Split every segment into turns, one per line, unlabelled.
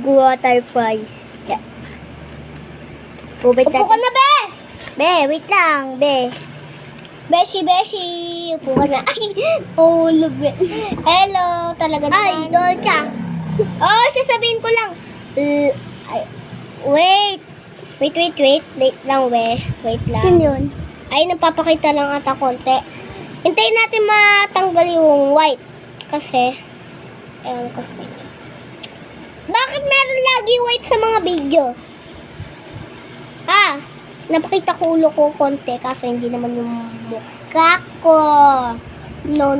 Water fries. Yeah. Upo ka na, be! Be, wait lang, be. Beshi! Upo ka na. Ay, hulog, be. Hello, talaga naman. Ay, doon ka. Oh, sasabihin ko lang. Wait. Wait lang, be. Wait lang.
Sino yun?
Ay, napapakita lang ata konti. Hintayin natin matanggal yung white. Kasi, bakit meron lagi white sa mga video? Napakita ko ulo ko konti kasi hindi naman yung mukha ko. No.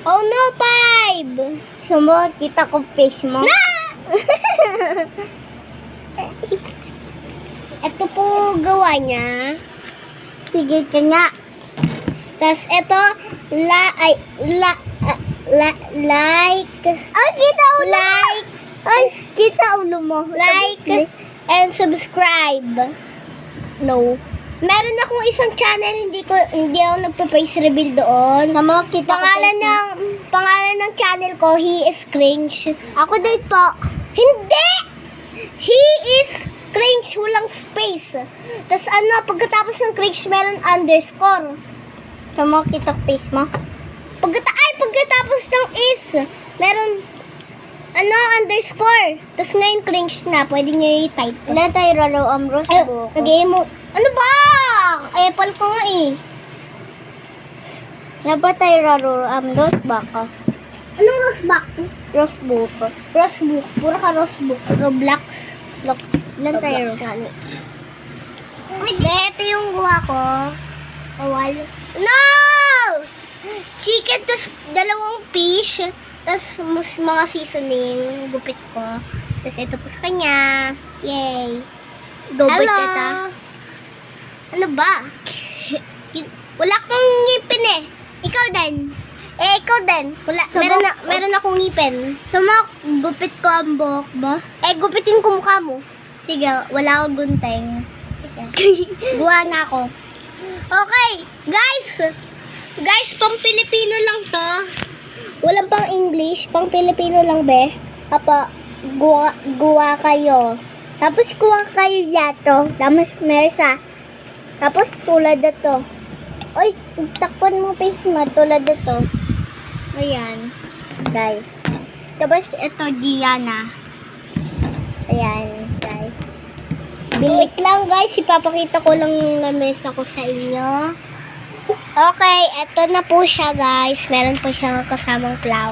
Oh no, 5!
Kita ko face mo.
Na! Ito po gawa niya.
Sige ka nga.
Tapos ito, like.
Ay, kita ulo.
Like.
Ay, kita ulo mo.
Like and subscribe.
No.
Meron akong isang channel, hindi ako nagpa-face reveal doon.
Kita ko face mo.
Pangalan ng channel ko, He is Cringe.
Ako din po.
Hindi! He is Cringe, walang space. Tapos pagkatapos ng cringe, meron underscore.
Kita ko face mo.
Pagkatapos ng is, meron underscore. Tapos ngayon cringe na, pwede nyo i-type.
Wala tayo raro amros
Ay,
po.
nag-emo. Ano ba? Apple ko nga eh.
Wala ba tayo raro amros baka?
Anong rosebook?
Rosebook.
Rosebook. Pura ka rosebook. Roblox.
Ilan tayo?
Roblox nga. Ito yung gawa ko. Awal. No! Chicken, tas dalawang fish, tas mga seasoning, gupit ko. Tas ito po sa kanya. Yay!
Gobit
Hello!
kita.
Ano ba? Wala kong ngipin eh. Ikaw din. Ikaw din. Wala. Meron akong ngipin.
Gupit ko ang buhok mo.
Gupitin ko mukha mo.
Sige, wala akong gunting.
Gawa na ako. Okay, guys, pang Pilipino lang to. Walang pang English, pang Pilipino lang, be.
Guwa kayo. Tapos kuha kayo yato. Tapos mersa. Tapos tulad ito. Oy, takpan mo face mo. Tulad ito. Ayan. Guys. Tapos ito Diana. Ayan, guys.
Wait lang, guys. Ipapakita ko lang yung lamesa ko sa inyo. Okay, eto na po siya, guys. Meron po siyang kasamang flower.